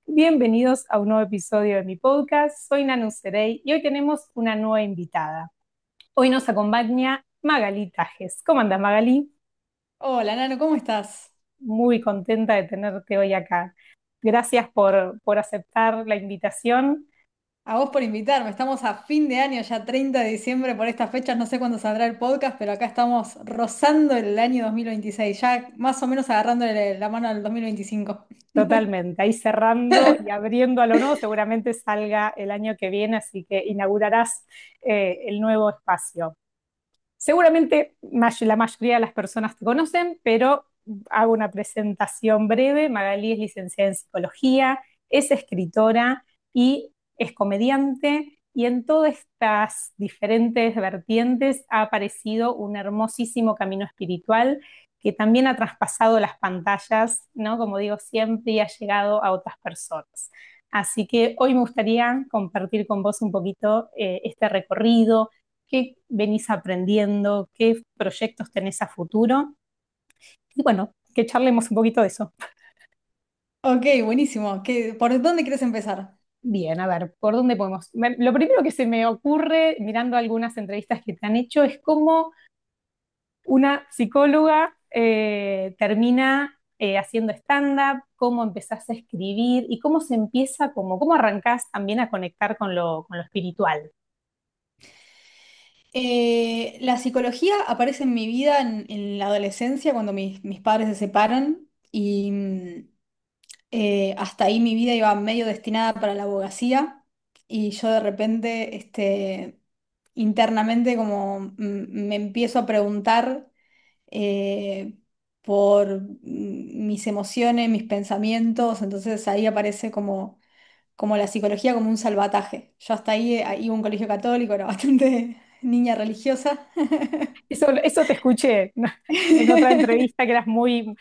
Bienvenidos a un nuevo episodio de mi podcast. Soy Nanu Cerey y hoy tenemos una nueva invitada. Hoy nos acompaña Magalí Tajes. ¿Cómo andas, Magalí? Hola, Nano, ¿cómo estás? Muy contenta de tenerte hoy acá. Gracias por aceptar la invitación. A vos por invitarme. Estamos a fin de año, ya 30 de diciembre por estas fechas. No sé cuándo saldrá el podcast, pero acá estamos rozando el año 2026, ya más o menos agarrándole la mano al 2025. Totalmente, ahí cerrando y abriendo a lo nuevo, seguramente salga el año que viene, así que inaugurarás el nuevo espacio. Seguramente la mayoría de las personas te conocen, pero hago una presentación breve. Magalí es licenciada en psicología, es escritora y es comediante. Y en todas estas diferentes vertientes ha aparecido un hermosísimo camino espiritual que también ha traspasado las pantallas, ¿no? Como digo siempre, y ha llegado a otras personas. Así que hoy me gustaría compartir con vos un poquito este recorrido, qué venís aprendiendo, qué proyectos tenés a futuro. Y bueno, que charlemos un poquito de eso. Ok, buenísimo. ¿Por dónde quieres empezar? Bien, a ver, ¿por dónde podemos? Lo primero que se me ocurre mirando algunas entrevistas que te han hecho es cómo una psicóloga termina haciendo stand-up, cómo empezás a escribir y cómo se empieza, cómo arrancás también a conectar con lo espiritual. La psicología aparece en mi vida en la adolescencia, cuando mis padres se separan y hasta ahí mi vida iba medio destinada para la abogacía y yo de repente, internamente como me empiezo a preguntar eh, por mis emociones, mis pensamientos, entonces ahí aparece como la psicología como un salvataje. Yo hasta ahí iba a un colegio católico, era bastante niña religiosa. Eso te escuché, ¿no? En otra entrevista que eras muy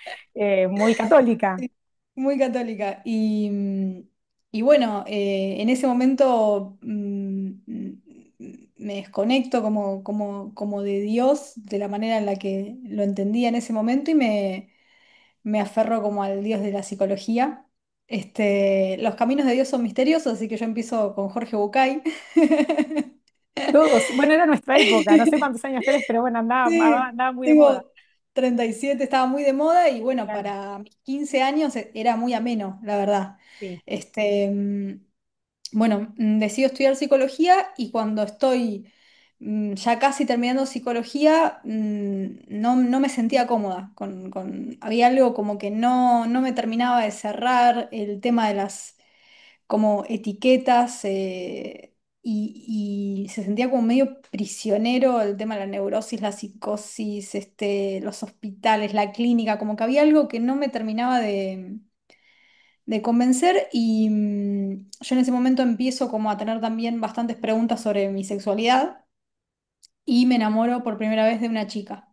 católica. Muy católica. Y bueno, en ese momento me desconecto como de Dios, de la manera en la que lo entendía en ese momento y me aferro como al Dios de la psicología. Los caminos de Dios son misteriosos, así que yo empiezo con Jorge Bucay. Todos, bueno, era nuestra época, no sé cuántos años tenés, pero bueno, Sí, andaba muy de moda. tengo 37, estaba muy de moda y bueno, Claro, para mis 15 años era muy ameno, la verdad. sí. Este, mm, bueno, decido estudiar psicología y cuando estoy ya casi terminando psicología, no me sentía cómoda había algo como que no me terminaba de cerrar el tema de las como etiquetas y se sentía como medio prisionero el tema de la neurosis, la psicosis, los hospitales, la clínica, como que había algo que no me terminaba de convencer y yo en ese momento empiezo como a tener también bastantes preguntas sobre mi sexualidad y me enamoro por primera vez de una chica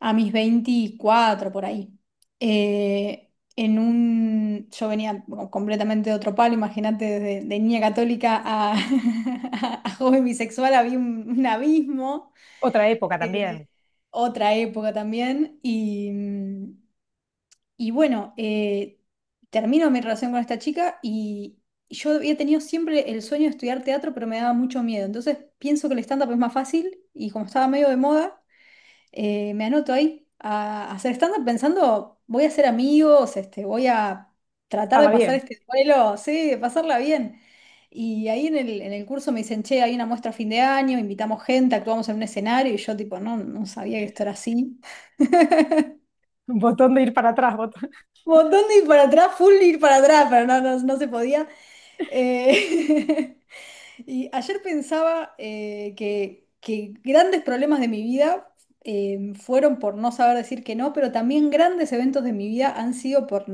a mis 24 por ahí. Yo venía bueno, completamente de otro palo, imagínate, de niña católica a, a joven bisexual había un abismo, Otra época eh, también. otra época también, y bueno, termino mi relación con esta chica y yo había tenido siempre el sueño de estudiar teatro, pero me daba mucho miedo, entonces pienso que el stand-up es más fácil y como estaba medio de moda me anoto ahí a hacer stand-up pensando, voy a ser amigos, voy a tratar de Estaba pasar bien. este duelo, sí, de pasarla bien. Y ahí en el curso me dicen, che, hay una muestra a fin de año, invitamos gente, actuamos en un escenario, y yo tipo, no sabía que esto era así. Un botón de ir para atrás, botón. Botón de ir para atrás, full ir para atrás, pero no se podía. Y ayer pensaba que grandes problemas de mi vida fueron por no saber decir que no, pero también grandes eventos de mi vida han sido por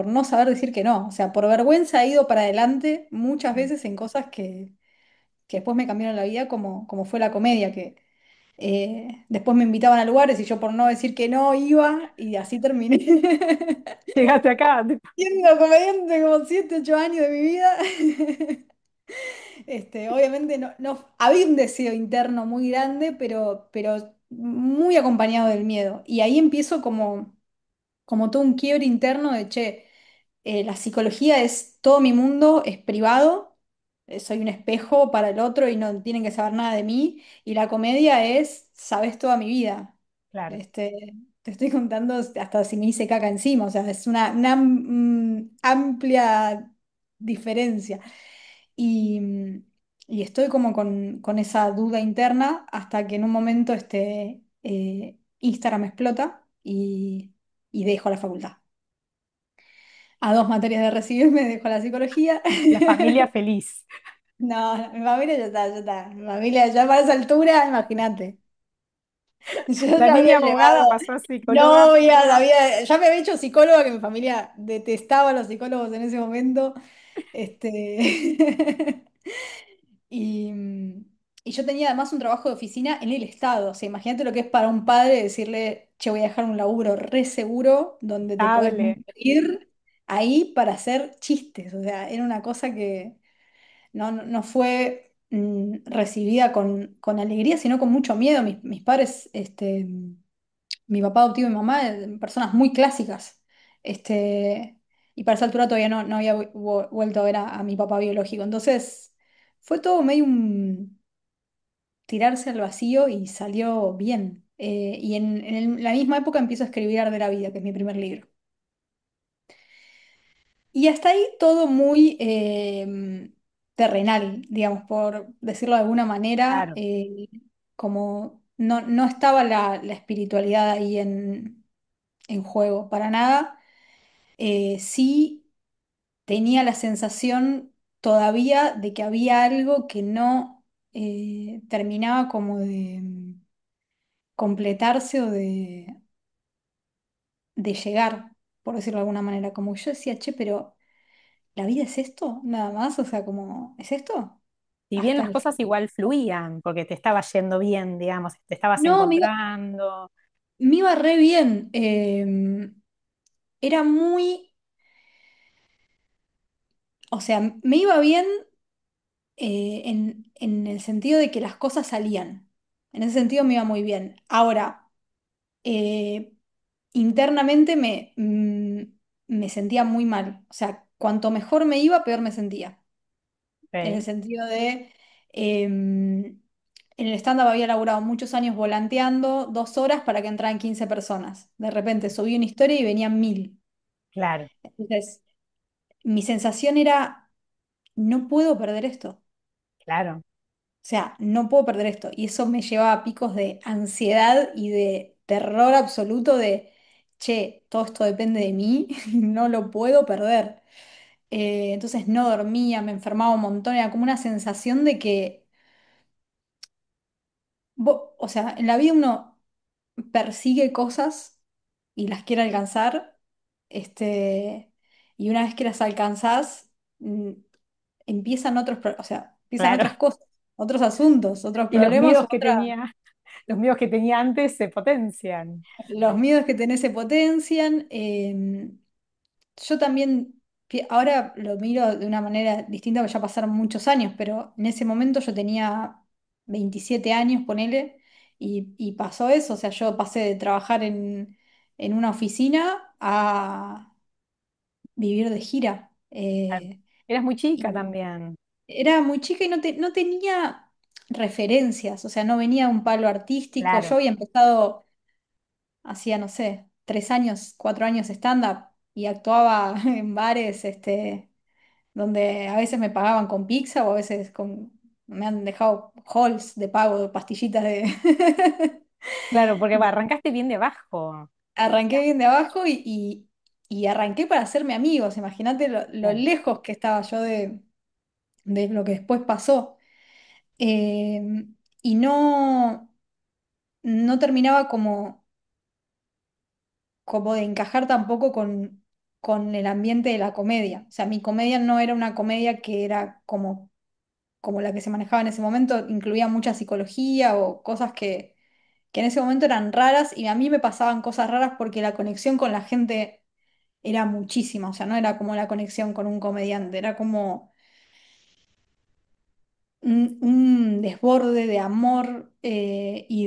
no saber decir que no. O sea, por vergüenza he ido para adelante muchas veces en cosas que después me cambiaron la vida, como fue la comedia, que después me invitaban a lugares y yo por no decir que no iba y así terminé. Llegaste acá. Tipo, Siendo comediante como 7 8 años de mi vida. Obviamente había un deseo interno muy grande, pero muy acompañado del miedo. Y ahí empiezo como todo un quiebre interno de, che, La psicología es todo mi mundo, es privado, soy un espejo para el otro y no tienen que saber nada de mí. Y la comedia es, sabes toda mi vida. Claro, Te estoy contando hasta si me hice caca encima, o sea, es amplia diferencia. Y, y estoy como con esa duda interna hasta que en un momento Instagram explota y dejo la facultad. A 2 materias de recibirme dejo la psicología. la familia feliz. No, mi familia ya está, ya está. Mi familia ya para esa altura, imagínate. Yo La ya niña había abogada llevado pasó a psicóloga. novias, ya me había hecho psicóloga, que mi familia detestaba a los psicólogos en ese momento. Este... Y, y yo tenía además un trabajo de oficina en el Estado. O sea, imagínate lo que es para un padre decirle, che, voy a dejar un laburo re seguro donde te podés Estable. ir ahí para hacer chistes. O sea, era una cosa que no fue recibida con alegría, sino con mucho miedo. Mis padres, mi papá adoptivo y mi mamá, personas muy clásicas. Y para esa altura todavía no había vuelto a ver a mi papá biológico. Entonces, fue todo medio un tirarse al vacío y salió bien. Y en la misma época empiezo a escribir Ar de la Vida, que es mi primer libro. Y hasta ahí todo muy terrenal, digamos, por decirlo de alguna manera, Claro, como no estaba la espiritualidad ahí en juego para nada. Sí tenía la sensación todavía de que había algo que no terminaba como de completarse o de llegar, por decirlo de alguna manera. Como que yo decía, che, pero ¿la vida es esto? Nada más, o sea, como, ¿es esto? si bien Hasta las el cosas fin. igual fluían, porque te estaba yendo bien, digamos, te estabas No, encontrando. me iba re bien. Era muy, o sea, me iba bien en el sentido de que las cosas salían. En ese sentido me iba muy bien. Ahora, eh, internamente me sentía muy mal. O sea, cuanto mejor me iba, peor me sentía. En el Ok, sentido de, en el stand-up había laburado muchos años volanteando 2 horas para que entraran 15 personas. De repente subí una historia y venían 1000. claro, Entonces, mi sensación era, no puedo perder esto. claro, O sea, no puedo perder esto. Y eso me llevaba a picos de ansiedad y de terror absoluto de, che, todo esto depende de mí, no lo puedo perder. Entonces no dormía, me enfermaba un montón, era como una sensación de que, o sea, en la vida uno persigue cosas y las quiere alcanzar, y una vez que las alcanzás, mm, empiezan o sea, empiezan claro. otras cosas, otros asuntos, otros Y los problemas, miedos que tenía, los miedos que tenía antes se potencian. los miedos que tenés se potencian. Yo también, ahora lo miro de una manera distinta, porque ya pasaron muchos años, pero en ese momento yo tenía 27 años, ponele, y pasó eso. O sea, yo pasé de trabajar en una oficina a vivir de gira. Claro. Eras muy chica Y también. era muy chica y no tenía referencias, o sea, no venía de un palo artístico. Yo Claro, había empezado hacía, no sé, 3 años, 4 años stand-up y actuaba en bares, donde a veces me pagaban con pizza o a veces me han dejado halls de pago, pastillitas de... claro, porque va, arrancaste bien de abajo. Arranqué bien de abajo y arranqué para hacerme amigos. Imagínate lo Claro, lejos que estaba yo de lo que después pasó. Eh, y no terminaba como de encajar tampoco con el ambiente de la comedia. O sea, mi comedia no era una comedia que era como la que se manejaba en ese momento, incluía mucha psicología o cosas que en ese momento eran raras y a mí me pasaban cosas raras porque la conexión con la gente era muchísima. O sea, no era como la conexión con un comediante, era como un desborde de amor y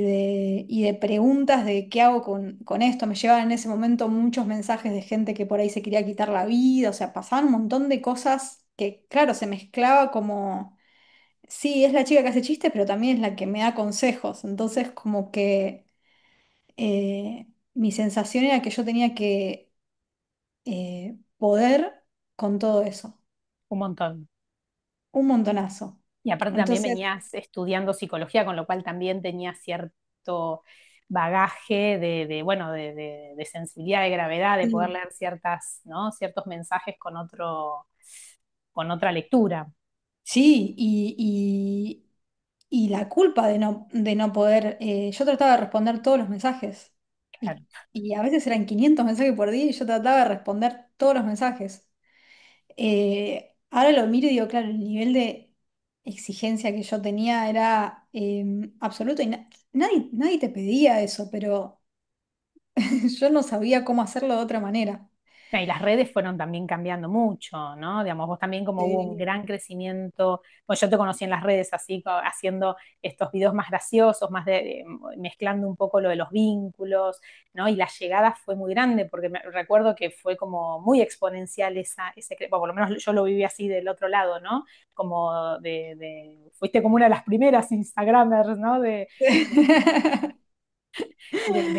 de preguntas de qué hago con esto. Me llegaban en ese momento muchos mensajes de gente que por ahí se quería quitar la vida, o sea, pasaban un montón de cosas que, claro, se mezclaba como, sí, es la chica que hace chistes, pero también es la que me da consejos. Entonces, como que mi sensación era que yo tenía que poder con todo eso, Un montón. un montonazo. Y aparte también Entonces, venías estudiando psicología, con lo cual también tenías cierto bagaje bueno, de sensibilidad, de gravedad, de poder sí. leer ciertas, ¿no? Ciertos mensajes con otra lectura. Sí, y la culpa de no poder, yo trataba de responder todos los mensajes Claro. y a veces eran 500 mensajes por día y yo trataba de responder todos los mensajes. Ahora lo miro y digo, claro, el nivel de exigencia que yo tenía era absoluto y nadie te pedía eso, pero yo no sabía cómo hacerlo de otra manera. Y las redes fueron también cambiando mucho, ¿no? Digamos, vos también como hubo un Sí. gran crecimiento, pues yo te conocí en las redes así, haciendo estos videos más graciosos, más mezclando un poco lo de los vínculos, ¿no? Y la llegada fue muy grande, porque recuerdo que fue como muy exponencial bueno, por lo menos yo lo viví así del otro lado, ¿no? Como fuiste como una de las primeras Instagramers, ¿no? De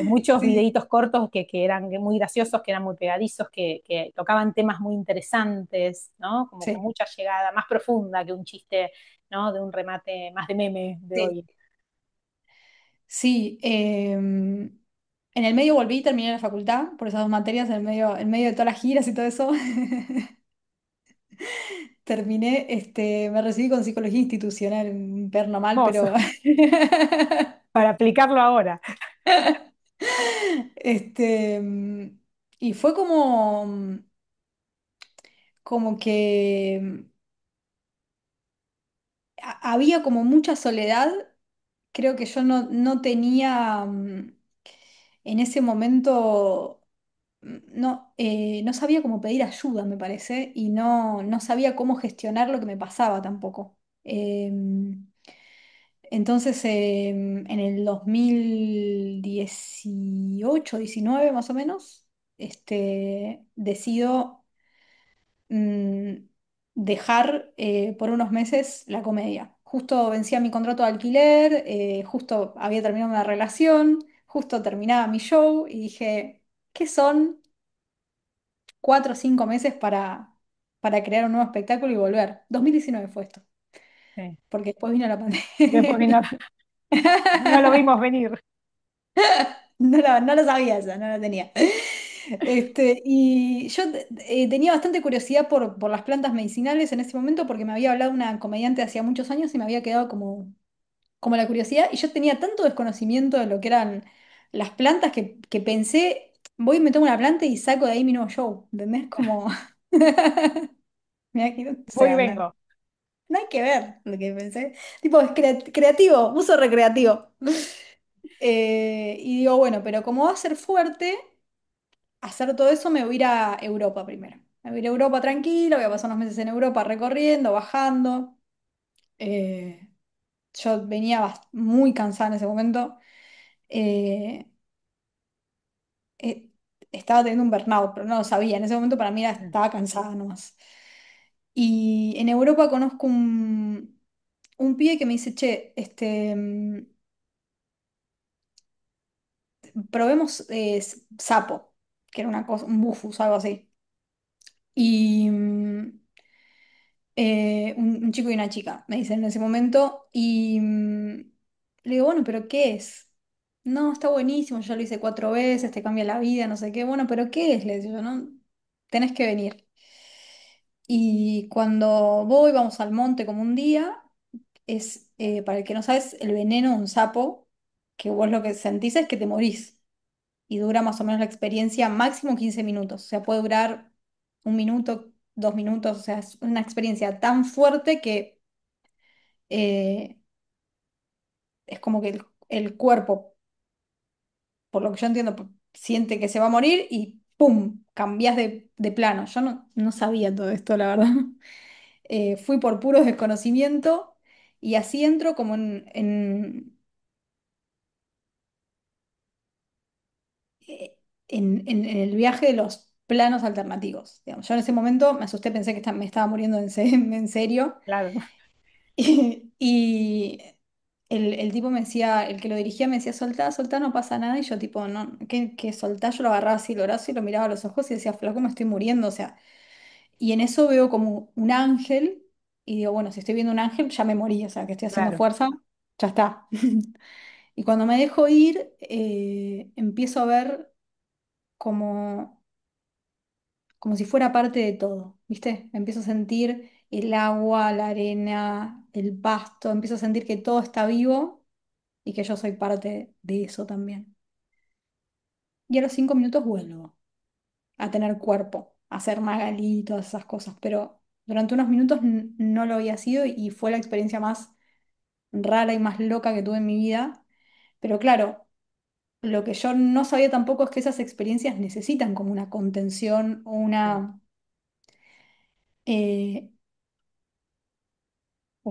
muchos Sí, videitos cortos que eran muy graciosos, que eran muy pegadizos, que tocaban temas muy interesantes, ¿no? Como con sí, mucha llegada, más profunda que un chiste, ¿no? De un remate más de meme de sí. hoy. Sí, en el medio volví y terminé la facultad por esas dos materias, en medio de todas las giras y todo eso. Terminé, me recibí con psicología institucional, un perno mal, Hermoso, pero para aplicarlo ahora. este, y fue como, como que había como mucha soledad. Creo que yo no tenía en ese momento. No sabía cómo pedir ayuda, me parece, y no sabía cómo gestionar lo que me pasaba tampoco. Entonces, en el 2018 19 más o menos, decido mm, dejar por unos meses la comedia. Justo vencía mi contrato de alquiler, justo había terminado una relación, justo terminaba mi show y dije, ¿qué son 4 o 5 meses para crear un nuevo espectáculo y volver? 2019 fue esto, Sí. porque después vino la Después vino, pandemia. no lo vimos venir. No lo sabía eso, no lo tenía. Y yo tenía bastante curiosidad por las plantas medicinales en ese momento porque me había hablado una comediante hacía muchos años y me había quedado como la curiosidad y yo tenía tanto desconocimiento de lo que eran las plantas que pensé, voy y me tomo una planta y saco de ahí mi nuevo show, ¿entendés? Como, mira o Voy y sea, vengo. no hay que ver lo que pensé. Tipo, es creativo, uso recreativo. Y digo, bueno, pero como va a ser fuerte hacer todo eso, me voy a ir a Europa primero. Me voy a ir a Europa tranquilo, voy a pasar unos meses en Europa recorriendo, bajando. Eh, yo venía muy cansada en ese momento. Eh, eh, Estaba teniendo un burnout, pero no lo sabía. En ese momento para mí estaba cansada nomás. Y en Europa conozco un pibe que me dice, che, probemos sapo, que era una cosa, un bufus, algo así. Y un chico y una chica, me dicen en ese momento. Y le digo, bueno, pero ¿qué es? No, está buenísimo, ya lo hice 4 veces, te cambia la vida, no sé qué. Bueno, pero ¿qué es? Le digo, no, tenés que venir. Y cuando vamos al monte como un día, para el que no sabes, el veneno de un sapo, que vos lo que sentís es que te morís. Y dura más o menos la experiencia máximo 15 minutos. O sea, puede durar 1 minuto, 2 minutos. O sea, es una experiencia tan fuerte que eh, es como que el cuerpo, por lo que yo entiendo, siente que se va a morir y ¡pum! Cambias de plano. Yo no sabía todo esto, la verdad. Fui por puro desconocimiento Y así entro como en el viaje de los planos alternativos. Digamos, yo en ese momento me asusté, pensé que me estaba muriendo en serio. Claro, Y el tipo me decía, el que lo dirigía me decía, soltá, soltá, no pasa nada. Y yo tipo, no, ¿qué soltá? Yo lo agarraba así el brazo y lo miraba a los ojos y decía, flaco, me estoy muriendo. O sea, y en eso veo como un ángel y digo, bueno, si estoy viendo un ángel, ya me morí, o sea, que estoy haciendo claro, fuerza, ya está. Y cuando me dejo ir, empiezo a ver como, como si fuera parte de todo, ¿viste? Empiezo a sentir el agua, la arena, el pasto, empiezo a sentir que todo está vivo y que yo soy parte de eso también. Y a los 5 minutos vuelvo a tener cuerpo, a ser Magalí y todas esas cosas, pero durante unos minutos no lo había sido y fue la experiencia más rara y más loca que tuve en mi vida. Pero claro, lo que yo no sabía tampoco es que esas experiencias necesitan como una contención o sí. eh,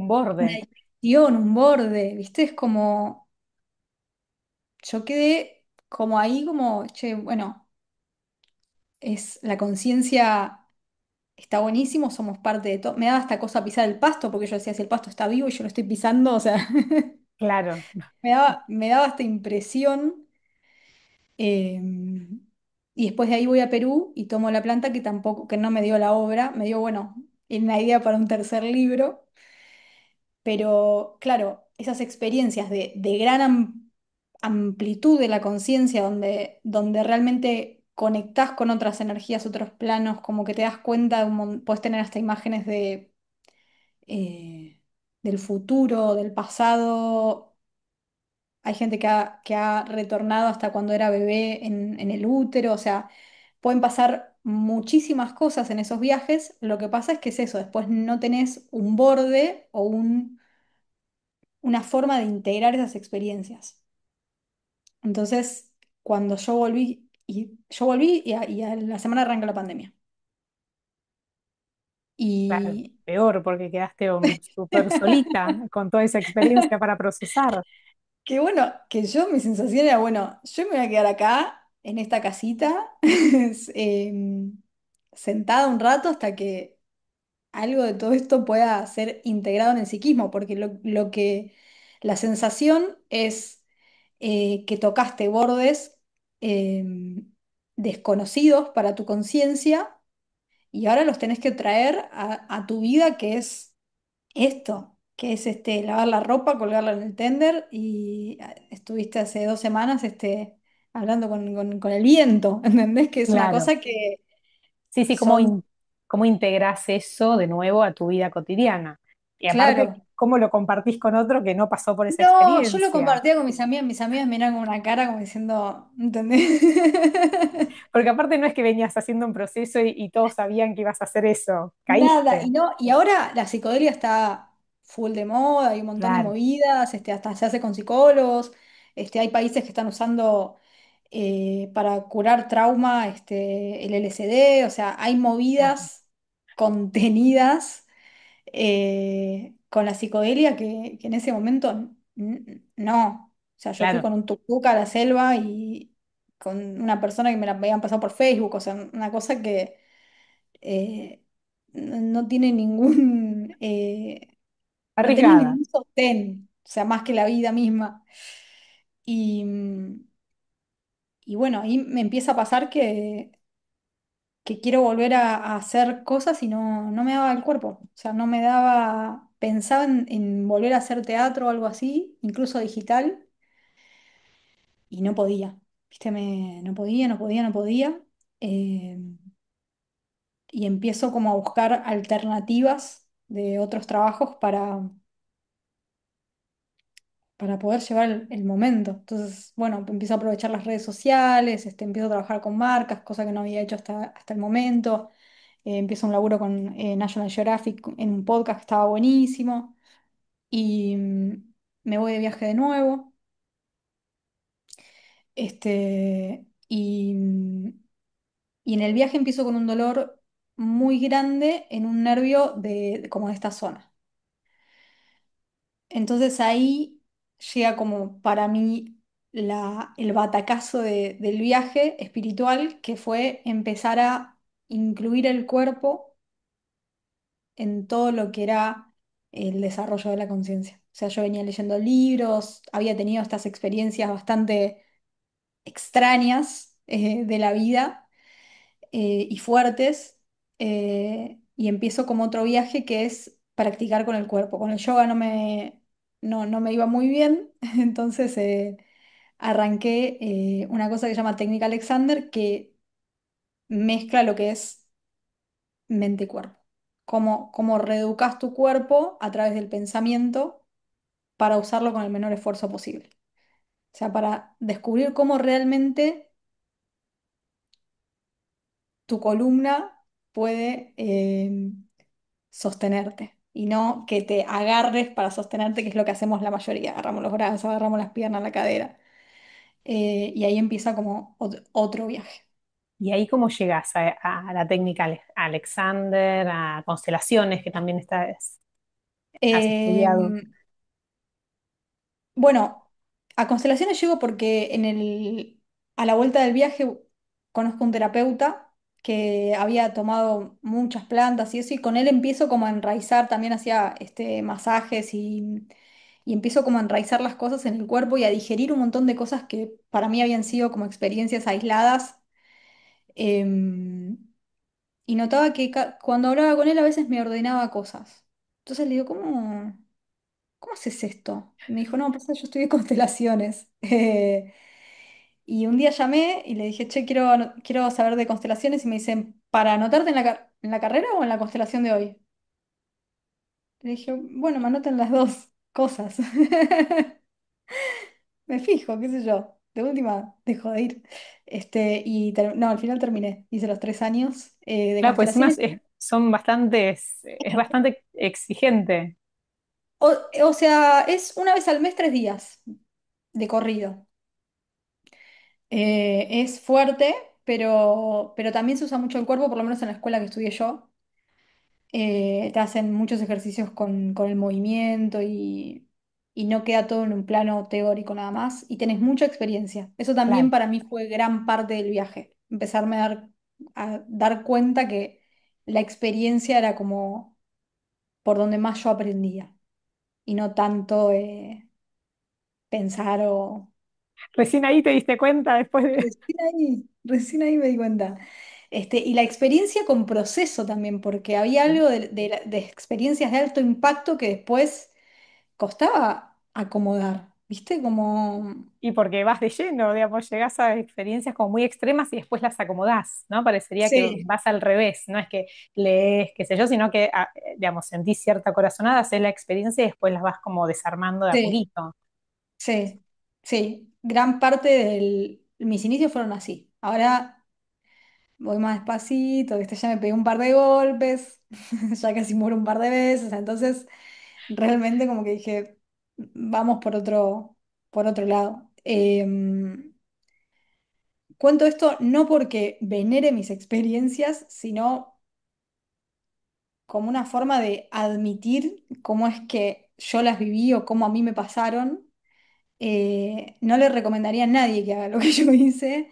Un una borde, digestión, un borde, ¿viste? Es como, yo quedé como ahí, como, che, bueno, es la conciencia. Está buenísimo, somos parte de todo. Me daba esta cosa pisar el pasto, porque yo decía, si el pasto está vivo y yo lo estoy pisando, o sea, claro, me daba esta impresión. eh, y después de ahí voy a Perú y tomo la planta que tampoco, que no me dio la obra, me dio, bueno, una idea para un tercer libro, pero claro, esas experiencias de gran amplitud de la conciencia, donde realmente conectás con otras energías, otros planos, como que te das cuenta, puedes tener hasta imágenes eh, del futuro, del pasado. Hay gente que ha retornado hasta cuando era bebé en el útero, o sea, pueden pasar muchísimas cosas en esos viajes. Lo que pasa es que es eso, después no tenés un borde o una forma de integrar esas experiencias. Entonces, cuando yo volví y a la semana arranca la pandemia. claro. Y Peor porque quedaste súper solita con toda esa experiencia para procesar. qué bueno, que yo mi sensación era, bueno, yo me voy a quedar acá, en esta casita, sentada un rato hasta que algo de todo esto pueda ser integrado en el psiquismo, porque la sensación es que tocaste bordes em, desconocidos para tu conciencia y ahora los tenés que traer a tu vida, que es esto, que es lavar la ropa, colgarla en el tender y estuviste hace 2 semanas hablando con el viento, ¿entendés? Que es una Claro. cosa que Sí, sí, son, cómo integrás eso de nuevo a tu vida cotidiana. Y aparte, claro. cómo lo compartís con otro que no pasó por esa No, yo lo experiencia. compartía con mis amigas me miraban con una cara como diciendo, ¿entendés? Porque aparte no es que venías haciendo un proceso y todos sabían que ibas a hacer eso. Nada, Caíste. y ahora la psicodelia está full de moda, hay un montón de Claro, movidas, hasta se hace con psicólogos, hay países que están usando para curar trauma, el LSD, o sea, hay claro, movidas contenidas con la psicodelia que en ese momento no. O sea, yo fui claro. con un tuk-tuk a la selva y con una persona que me la habían pasado por Facebook, o sea, una cosa que no tiene no tenés Arriesgada. ningún sostén, o sea, más que la vida misma. Y, y bueno, ahí me empieza a pasar que quiero volver a hacer cosas y no me daba el cuerpo, o sea, no me daba, pensaba en volver a hacer teatro o algo así, incluso digital, y no podía, ¿viste? No podía, no podía, no podía. eh, y empiezo como a buscar alternativas de otros trabajos para poder llevar el momento. Entonces, bueno, empiezo a aprovechar las redes sociales, empiezo a trabajar con marcas, cosa que no había hecho hasta el momento. Empiezo un laburo con National Geographic en un podcast que estaba buenísimo. Y me voy de viaje de nuevo. Y en el viaje empiezo con un dolor muy grande en un nervio como de esta zona. Entonces ahí llega como para mí el batacazo del viaje espiritual, que fue empezar a incluir el cuerpo en todo lo que era el desarrollo de la conciencia. O sea, yo venía leyendo libros, había tenido estas experiencias bastante extrañas de la vida y fuertes, y empiezo como otro viaje que es practicar con el cuerpo. Con el yoga no me iba muy bien, entonces arranqué una cosa que se llama técnica Alexander, que mezcla lo que es mente y cuerpo. Cómo reeducas tu cuerpo a través del pensamiento para usarlo con el menor esfuerzo posible. O sea, para descubrir cómo realmente tu columna puede sostenerte y no que te agarres para sostenerte, que es lo que hacemos la mayoría. Agarramos los brazos, agarramos las piernas, la cadera. Y ahí empieza como otro viaje. ¿Y ahí cómo llegas a la técnica Alexander, a constelaciones, que también has estudiado? Eh, Bueno, a constelaciones llego porque a la vuelta del viaje conozco un terapeuta que había tomado muchas plantas y eso, y con él empiezo como a enraizar, también hacía masajes y empiezo como a enraizar las cosas en el cuerpo y a digerir un montón de cosas que para mí habían sido como experiencias aisladas. em, y notaba que cuando hablaba con él a veces me ordenaba cosas. Entonces le digo, ¿cómo haces esto? Y me dijo, no, pasa, yo estudié constelaciones. Y un día llamé y le dije, che, quiero saber de constelaciones. Y me dicen, ¿para anotarte en la carrera o en la constelación de hoy? Le dije, bueno, me anoten las dos cosas. Me fijo, qué sé yo. De última, dejo de ir. No, al final terminé. Hice los 3 años de Claro, pues más constelaciones. son bastantes, es bastante exigente. O sea, es una vez al mes, 3 días de corrido. Es fuerte, pero también se usa mucho el cuerpo, por lo menos en la escuela que estudié yo. Te hacen muchos ejercicios con el movimiento y no queda todo en un plano teórico nada más. Y tenés mucha experiencia. Eso también Claro. para mí fue gran parte del viaje. Empezarme a dar cuenta que la experiencia era como por donde más yo aprendía y no tanto pensar o... Recién ahí te diste cuenta después de... Recién ahí me di cuenta. Y la experiencia con proceso también, porque había algo de experiencias de alto impacto que después costaba acomodar, ¿viste? Como, Y porque vas de lleno, digamos, llegás a experiencias como muy extremas y después las acomodás, ¿no? Parecería que sí, vas al revés, no es que lees, qué sé yo, sino que, digamos, sentís cierta corazonada, haces la experiencia y después las vas como desarmando de a sí, poquito. sí, sí. Gran parte mis inicios fueron así. Ahora voy más despacito, ¿viste? Ya me pegué un par de golpes, ya casi muero un par de veces, entonces realmente como que dije, vamos por otro lado. Cuento esto no porque venere mis experiencias, sino como una forma de admitir cómo es que yo las viví o cómo a mí me pasaron. No le recomendaría a nadie que haga lo que yo hice.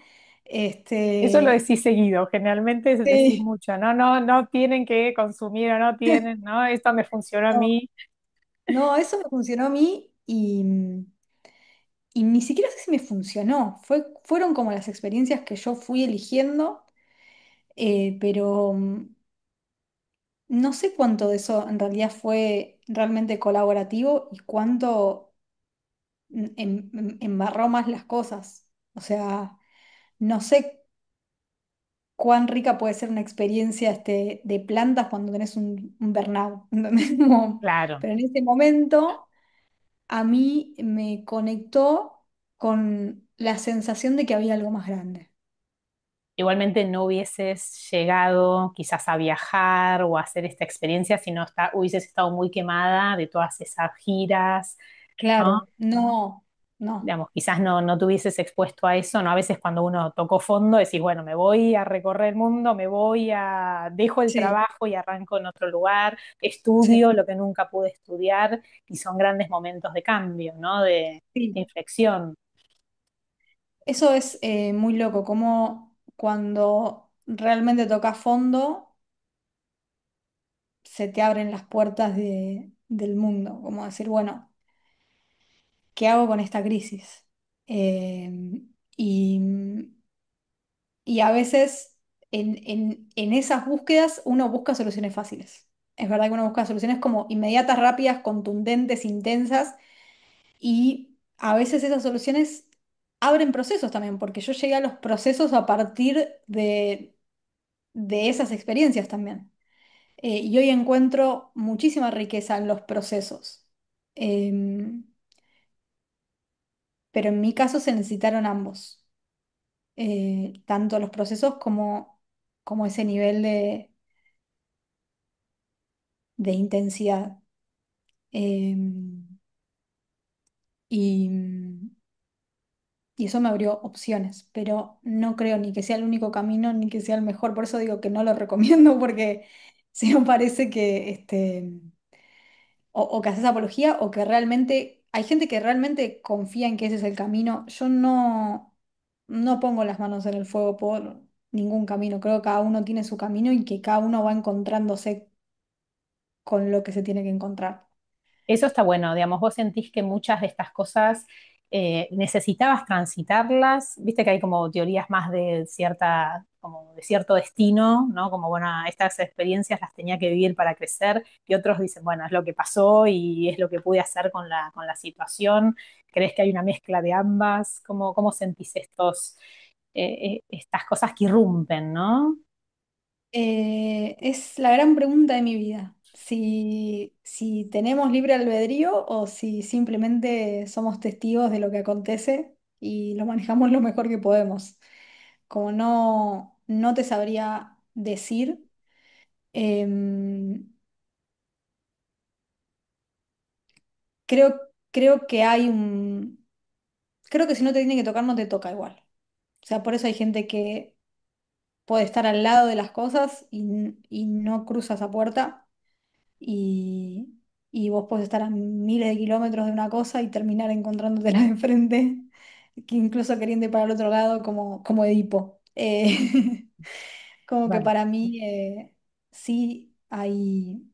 Eso lo Este, decís seguido, generalmente decís sí, mucho, no, no, no tienen que consumir o no tienen, ¿no? Esto me funcionó a no, mí. no, eso me funcionó a mí y ni siquiera sé si me funcionó. Fueron como las experiencias que yo fui eligiendo, pero no sé cuánto de eso en realidad fue realmente colaborativo y cuánto embarró más las cosas. O sea, no sé cuán rica puede ser una experiencia de plantas cuando tenés un burnout, ¿entendés? Claro. Pero en ese momento a mí me conectó con la sensación de que había algo más grande. Igualmente no hubieses llegado quizás a viajar o a hacer esta experiencia si no hubieses estado muy quemada de todas esas giras, ¿no? Claro, no. no, digamos, quizás no te hubieses expuesto a eso, ¿no? A veces cuando uno tocó fondo decís, bueno, me voy a recorrer el mundo, dejo el sí, trabajo y arranco en otro lugar, sí, estudio lo que nunca pude estudiar y son grandes momentos de cambio, ¿no? De sí. inflexión. Eso es muy loco, como cuando realmente tocas fondo, se te abren las puertas del mundo, como decir, bueno, ¿qué hago con esta crisis? Eh, y, y a veces en esas búsquedas uno busca soluciones fáciles. Es verdad que uno busca soluciones como inmediatas, rápidas, contundentes, intensas, y a veces esas soluciones abren procesos también, porque yo llegué a los procesos a partir de esas experiencias también. Y hoy encuentro muchísima riqueza en los procesos. Em, pero en mi caso se necesitaron ambos, tanto los procesos como ese nivel de intensidad. Em, y, y eso me abrió opciones, pero no creo ni que sea el único camino ni que sea el mejor. Por eso digo que no lo recomiendo, porque sí me parece que o que haces apología o que realmente hay gente que realmente confía en que ese es el camino. Yo no pongo las manos en el fuego por ningún camino. Creo que cada uno tiene su camino y que cada uno va encontrándose con lo que se tiene que encontrar. Eso está bueno, digamos, vos sentís que muchas de estas cosas necesitabas transitarlas, viste que hay como teorías más de cierta, como de cierto destino, ¿no? Como, bueno, estas experiencias las tenía que vivir para crecer, y otros dicen, bueno, es lo que pasó y es lo que pude hacer con la situación. ¿Crees que hay una mezcla de ambas? ¿Cómo sentís estas cosas que irrumpen, ¿no? Es la gran pregunta de mi vida. Si tenemos libre albedrío o si simplemente somos testigos de lo que acontece y lo manejamos lo mejor que podemos. Como no te sabría decir. Em, creo que creo que si no te tiene que tocar, no te toca igual. O sea, por eso hay gente que puede estar al lado de las cosas y no cruza esa puerta y, y vos podés estar a miles de kilómetros de una cosa y terminar encontrándotela de frente, que incluso queriendo ir para el otro lado como Edipo. Como que Bueno. para mí sí hay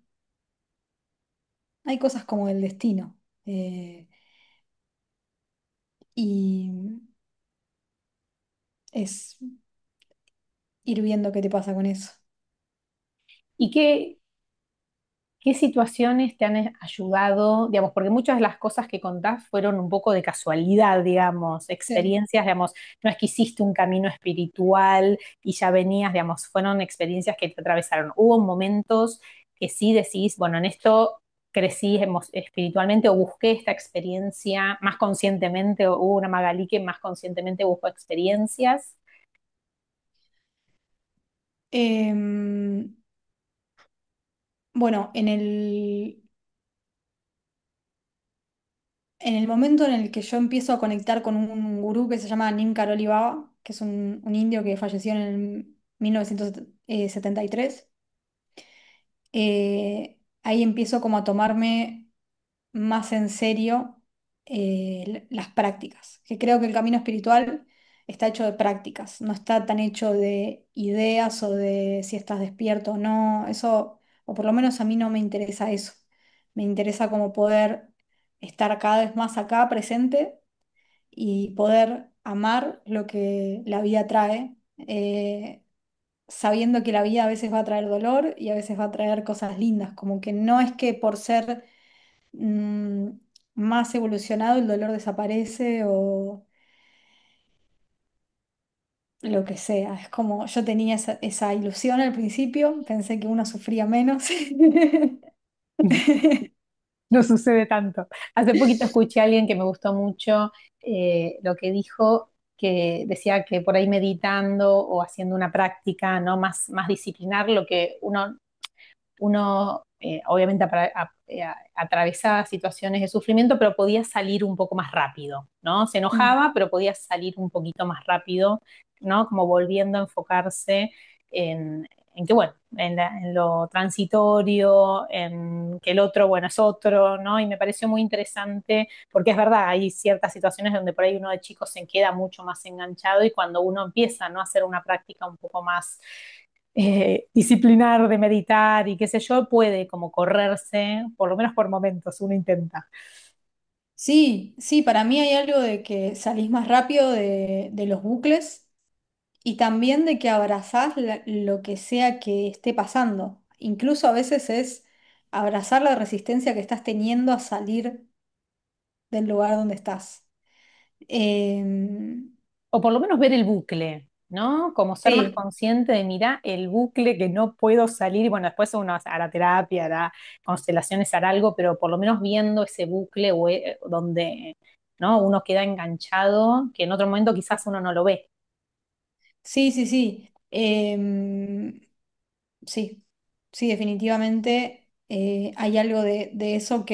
cosas como el destino. Y es ir viendo qué te pasa con eso. ¿Y qué situaciones te han ayudado, digamos, porque muchas de las cosas que contás fueron un poco de casualidad, digamos, Sí. experiencias, digamos, no es que hiciste un camino espiritual y ya venías, digamos, fueron experiencias que te atravesaron. Hubo momentos que sí decís, bueno, en esto crecí espiritualmente o busqué esta experiencia más conscientemente, o hubo una Magalí que más conscientemente buscó experiencias. Em, bueno, en el momento en el que yo empiezo a conectar con un gurú que se llama Nim Karoli Baba, que es un indio que falleció en el 1973, ahí empiezo como a tomarme más en serio las prácticas, que creo que el camino espiritual está hecho de prácticas, no está tan hecho de ideas o de si estás despierto o no, eso, o por lo menos a mí no me interesa eso, me interesa como poder estar cada vez más acá presente y poder amar lo que la vida trae, sabiendo que la vida a veces va a traer dolor y a veces va a traer cosas lindas, como que no es que por ser mm, más evolucionado el dolor desaparece o lo que sea. Es como yo tenía esa ilusión al principio, pensé que uno sufría menos. No sucede tanto. Hace poquito escuché a alguien que me gustó mucho lo que dijo, que decía que por ahí meditando o haciendo una práctica, ¿no? Más disciplinar, lo que uno uno obviamente atravesaba situaciones de sufrimiento, pero podía salir un poco más rápido, ¿no? Se Mm. enojaba, pero podía salir un poquito más rápido, ¿no? Como volviendo a enfocarse en que, bueno, en lo transitorio, en que el otro, bueno, es otro, ¿no? Y me pareció muy interesante, porque es verdad, hay ciertas situaciones donde por ahí uno de chico se queda mucho más enganchado y cuando uno empieza, ¿no?, a hacer una práctica un poco más disciplinar de meditar y qué sé yo, puede como correrse, por lo menos por momentos, uno intenta. Sí, sí, para mí hay algo de que salís más rápido de los bucles y también de que abrazás lo que sea que esté pasando. Incluso a veces es abrazar la resistencia que estás teniendo a salir del lugar donde estás. Em, O por lo menos ver el bucle, ¿no? Como ser más sí, consciente de, mira, el bucle que no puedo salir. Bueno, después uno hará terapia, hará constelaciones, hará algo, pero por lo menos viendo ese bucle donde, ¿no?, uno queda enganchado, que en otro momento quizás uno no lo ve. sí, sí, sí. Sí, sí, definitivamente hay algo de eso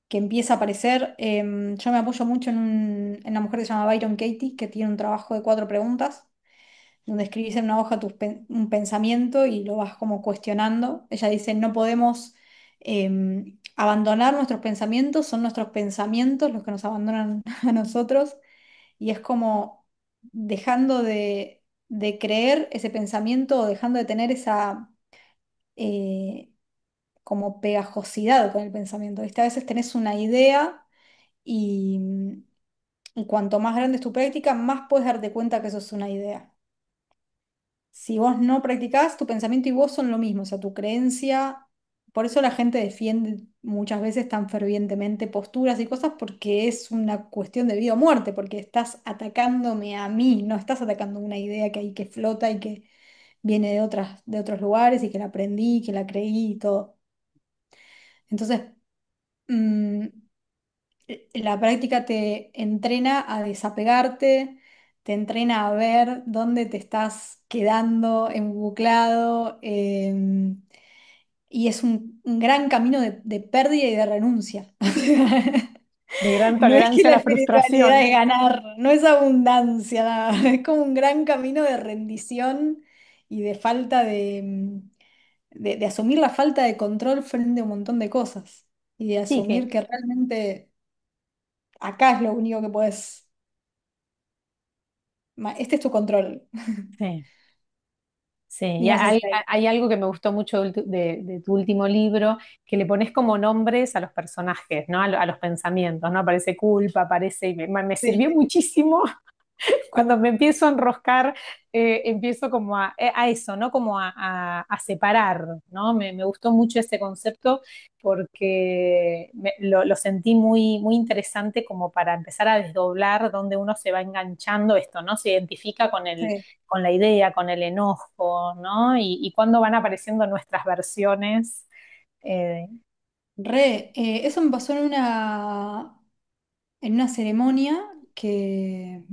que empieza a aparecer. Yo me apoyo mucho en una mujer que se llama Byron Katie, que tiene un trabajo de 4 preguntas, donde escribís en una hoja un pensamiento y lo vas como cuestionando. Ella dice, no podemos abandonar nuestros pensamientos, son nuestros pensamientos los que nos abandonan a nosotros, y es como dejando de creer ese pensamiento o dejando de tener esa eh, como pegajosidad con el pensamiento. ¿Viste? A veces tenés una idea y, y cuanto más grande es tu práctica, más puedes darte cuenta que eso es una idea. Si vos no practicás, tu pensamiento y vos son lo mismo, o sea, tu creencia, por eso la gente defiende muchas veces tan fervientemente posturas y cosas porque es una cuestión de vida o muerte, porque estás atacándome a mí, no estás atacando una idea que hay que flota y que viene de otros lugares y que la aprendí, que la creí y todo. Entonces, mm, la práctica te entrena a desapegarte, te entrena a ver dónde te estás quedando embuclado, y es un gran camino de pérdida y de renuncia. De gran No es que tolerancia a la la espiritualidad frustración. es ganar, no es abundancia, nada. Es como un gran camino de rendición y de falta de asumir la falta de control frente a un montón de cosas y de Sí, asumir que realmente acá es lo único que puedes, este es tu control. sí. Sí, Y y no sé hay, si hay. hay algo que me gustó mucho de tu último libro, que le pones como nombres a los personajes, ¿no? A los pensamientos, ¿no? Aparece culpa, aparece, y me Sí. sirvió muchísimo cuando me empiezo a enroscar, empiezo como a eso, ¿no? Como a separar, ¿no? Me gustó mucho ese concepto porque lo sentí muy, muy interesante como para empezar a desdoblar dónde uno se va enganchando esto, ¿no? Se identifica Sí. con la idea, con el enojo, ¿no? Y cuándo van apareciendo nuestras versiones. eh, Eso me pasó en una ceremonia que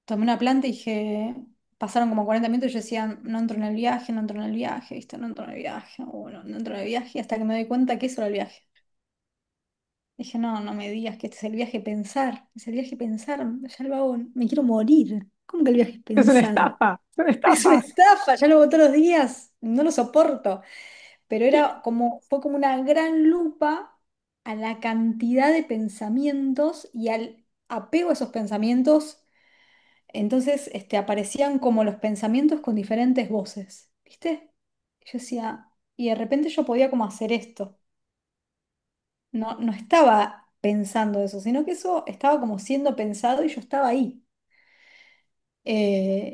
tomé una planta y dije, pasaron como 40 minutos y yo decía, no entro en el viaje, no entro en el viaje, ¿viste? No entro en el viaje, bueno, no entro en el viaje, hasta que me doy cuenta que eso era el viaje. Dije, no, no me digas que este es el viaje pensar, es el viaje pensar, ya lo hago, me quiero morir. ¿Cómo que el viaje es es una pensar? estafa, es una Es una estafa. estafa, ya lo hago todos los días, no lo soporto. Pero fue como una gran lupa a la cantidad de pensamientos y al apego a esos pensamientos. Entonces, aparecían como los pensamientos con diferentes voces, ¿viste? Yo decía, y de repente yo podía como hacer esto. No, no estaba pensando eso, sino que eso estaba como siendo pensado y yo estaba ahí.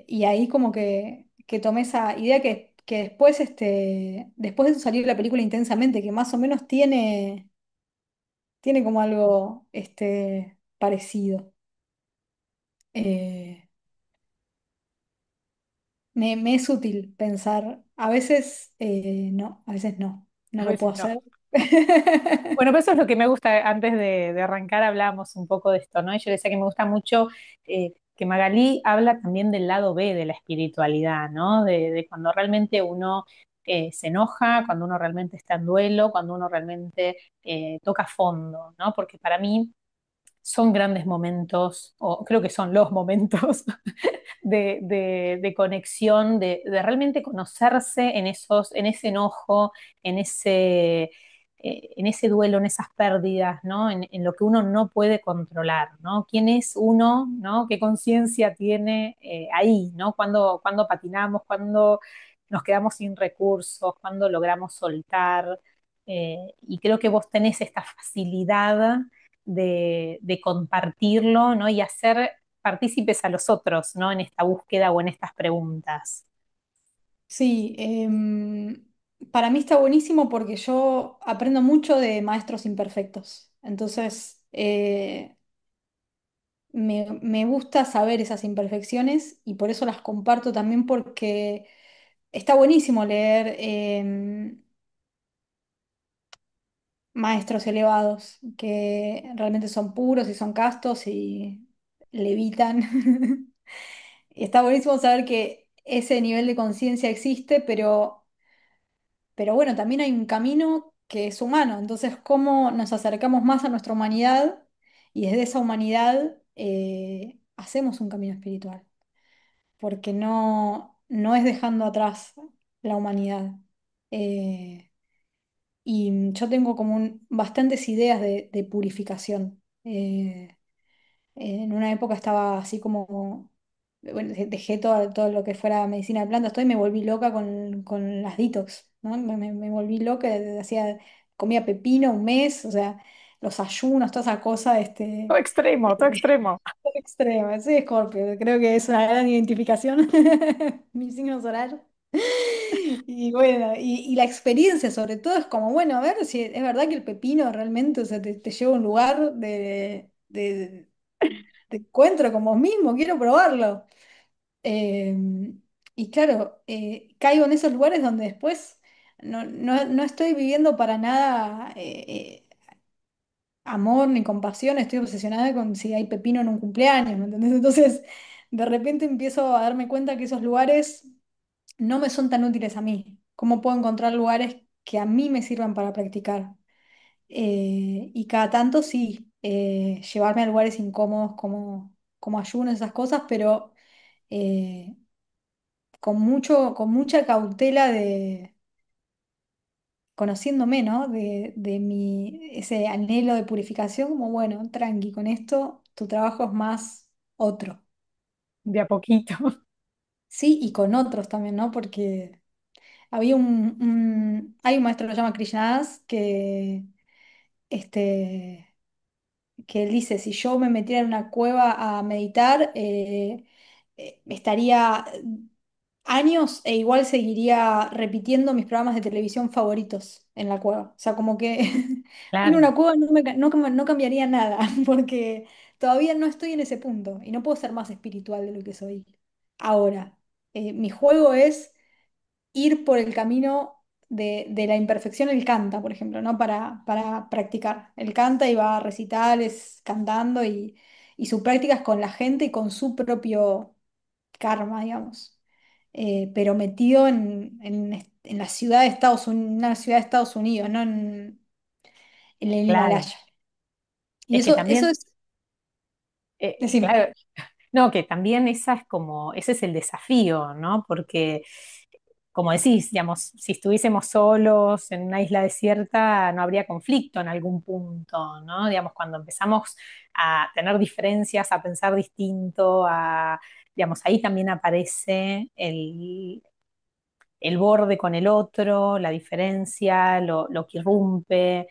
Y ahí como que tomé esa idea que después, después de eso salió la película Intensamente, que más o menos tiene como algo parecido. Eh, me es útil pensar, a veces no, a veces no, no A lo puedo veces no. hacer. Bueno, pues eso es lo que me gusta. Antes de arrancar hablábamos un poco de esto, ¿no? Y yo decía que me gusta mucho que Magalí habla también del lado B de la espiritualidad, ¿no? De cuando realmente uno se enoja, cuando uno realmente está en duelo, cuando uno realmente toca fondo, ¿no? Porque para mí son grandes momentos, o creo que son los momentos de conexión, de realmente conocerse en ese enojo, en ese duelo, en esas pérdidas, ¿no? En lo que uno no puede controlar, ¿no? ¿Quién es uno, ¿no? ¿Qué conciencia tiene ahí, ¿no? Cuando patinamos, cuando nos quedamos sin recursos, cuando logramos soltar. Y creo que vos tenés esta facilidad de compartirlo, ¿no? Y hacer partícipes a los otros, ¿no? En esta búsqueda o en estas preguntas. Sí, para mí está buenísimo porque yo aprendo mucho de maestros imperfectos. Entonces, me gusta saber esas imperfecciones y por eso las comparto también porque está buenísimo leer maestros elevados que realmente son puros y son castos y levitan. Y está buenísimo saber que ese nivel de conciencia existe, pero bueno, también hay un camino que es humano. Entonces, ¿cómo nos acercamos más a nuestra humanidad? Y desde esa humanidad hacemos un camino espiritual, porque no es dejando atrás la humanidad. Eh, y yo tengo como bastantes ideas de purificación. En una época estaba así como, bueno, dejé todo lo que fuera medicina de plantas, todo y me volví loca con las detox, ¿no? Me volví loca, comía pepino un mes, o sea, los ayunos, toda esa cosa, Todo extremo, todo extremo. extrema. Soy Escorpio, creo que es una gran identificación, mi signo solar. Y bueno, y la experiencia sobre todo es como, bueno, a ver si es verdad que el pepino realmente, o sea, te lleva a un lugar de encuentro con vos mismo, quiero probarlo. Eh, y claro, caigo en esos lugares donde después no estoy viviendo para nada amor ni compasión, estoy obsesionada con si hay pepino en un cumpleaños, ¿me entendés? Entonces, de repente empiezo a darme cuenta que esos lugares no me son tan útiles a mí. ¿Cómo puedo encontrar lugares que a mí me sirvan para practicar? Y cada tanto sí, llevarme a lugares incómodos como ayuno, esas cosas, pero eh, con mucha cautela conociéndome, ¿no? De ese anhelo de purificación, como bueno, tranqui, con esto tu trabajo es más otro. De a poquito. Sí, y con otros también, ¿no? Porque hay un maestro que se llama Krishnadas este, que él dice, si yo me metiera en una cueva a meditar, estaría años e igual seguiría repitiendo mis programas de televisión favoritos en la cueva. O sea, como que ir a Claro. una cueva no cambiaría nada, porque todavía no estoy en ese punto y no puedo ser más espiritual de lo que soy ahora. Mi juego es ir por el camino de la imperfección. Él canta, por ejemplo, ¿no? Para practicar. Él canta y va a recitales cantando y su práctica es con la gente y con su propio karma, digamos. Pero metido en la ciudad de Estados Unidos, una ciudad de Estados Unidos, no en el Claro. Himalaya. Y Es que eso también, es, decime. claro, no, que también ese es el desafío, ¿no? Porque, como decís, digamos, si estuviésemos solos en una isla desierta, no habría conflicto en algún punto, ¿no? Digamos, cuando empezamos a tener diferencias, a pensar distinto, digamos, ahí también aparece el borde con el otro, la diferencia, lo que irrumpe,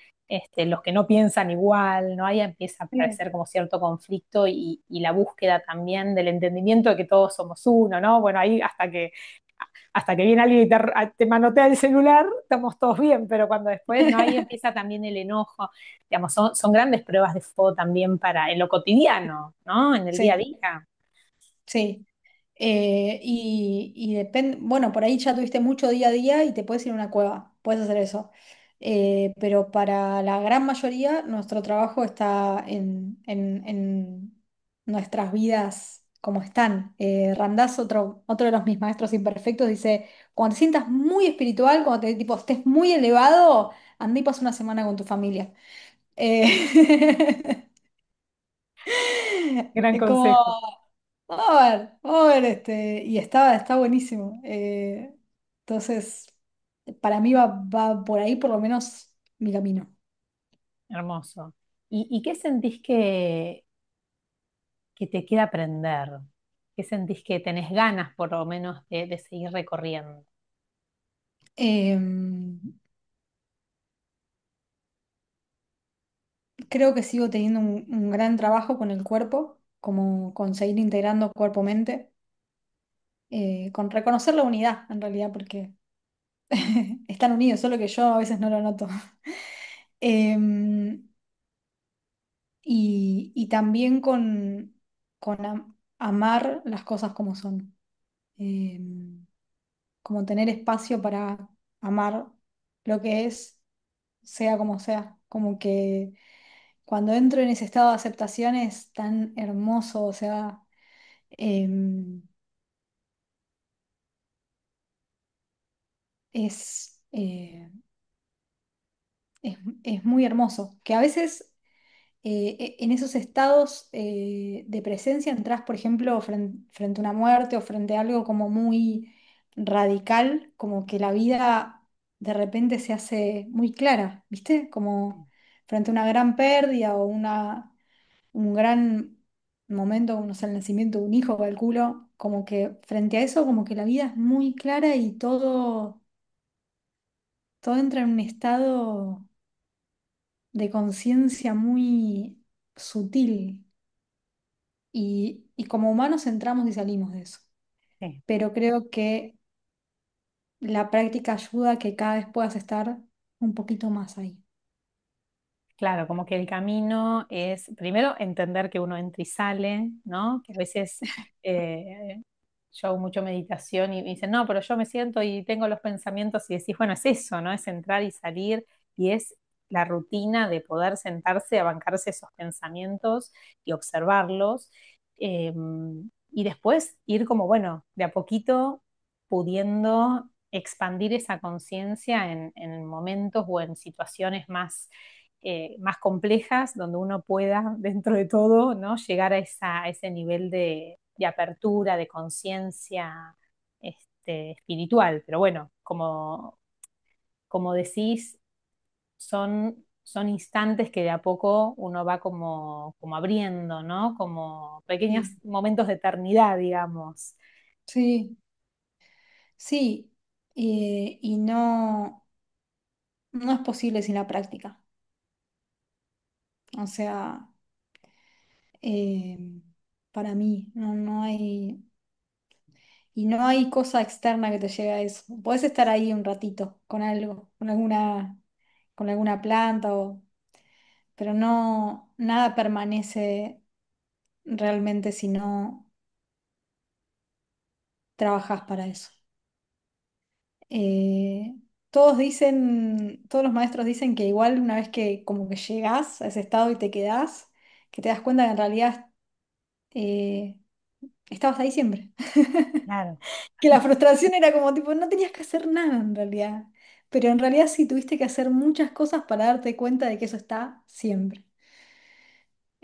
los que no piensan igual, ¿no? Ahí empieza a Bien. aparecer como cierto conflicto y la búsqueda también del entendimiento de que todos somos uno, ¿no? Bueno, ahí hasta que viene alguien y te manotea el celular, estamos todos bien, pero cuando después, ¿no? Ahí empieza también el enojo, digamos, son grandes pruebas de fuego también para en lo cotidiano, ¿no? En el día a Sí. día. Sí. Y depende, bueno, por ahí ya tuviste mucho día a día y te puedes ir a una cueva, puedes hacer eso. Pero para la gran mayoría, nuestro trabajo está en nuestras vidas como están. Ramdas, otro de mis maestros imperfectos, dice, cuando te sientas muy espiritual, cuando tipo, estés muy elevado, andá y pasa una semana con tu familia. Eh, Gran es como, consejo. vamos a ver, y está buenísimo. Entonces, para mí va por ahí por lo menos mi camino. Hermoso. ¿Y qué sentís que te queda aprender? ¿Qué sentís que tenés ganas por lo menos de seguir recorriendo? Em, Creo que sigo teniendo un gran trabajo con el cuerpo, como con seguir integrando cuerpo-mente, con reconocer la unidad en realidad, porque están unidos, solo que yo a veces no lo noto. Em, y también con amar las cosas como son. Em, Como tener espacio para amar lo que es, sea como sea. Como que cuando entro en ese estado de aceptación es tan hermoso, o sea, em, es, eh, es, es muy hermoso. Que a veces en esos estados de presencia entras, por ejemplo, frente a una muerte o frente a algo como muy radical, como que la vida de repente se hace muy clara, ¿viste? Como frente a una gran pérdida o un gran momento, no sé, el nacimiento de un hijo, calculo, como que frente a eso, como que la vida es muy clara y todo entra en un estado de conciencia muy sutil. Y como humanos entramos y salimos de eso. Sí. Pero creo que la práctica ayuda a que cada vez puedas estar un poquito más ahí. Claro, como que el camino es primero entender que uno entra y sale, ¿no? Que a veces yo hago mucho meditación y me dicen, no, pero yo me siento y tengo los pensamientos y decís, bueno, es eso, ¿no? Es entrar y salir y es la rutina de poder sentarse a bancarse esos pensamientos y observarlos. eh, y después ir como, bueno, de a poquito pudiendo expandir esa conciencia en momentos o en situaciones más complejas, donde uno pueda, dentro de todo, ¿no? Llegar a ese nivel de apertura, de conciencia espiritual. Pero bueno, como decís, son instantes que de a poco uno va como abriendo, ¿no? Como pequeños Sí, momentos de eternidad, digamos. sí, sí. Y no es posible sin la práctica. O sea, eh, para mí no hay, y no hay cosa externa que te lleve a eso. Puedes estar ahí un ratito con algo, con alguna planta, pero no, nada permanece realmente si no trabajas para eso. Eh, todos los maestros dicen que igual una vez que como que llegás a ese estado y te quedás, que te das cuenta que en realidad eh, estabas ahí siempre. Claro, Que la frustración era como tipo, no tenías que hacer nada en realidad. Pero en realidad sí tuviste que hacer muchas cosas para darte cuenta de que eso está siempre.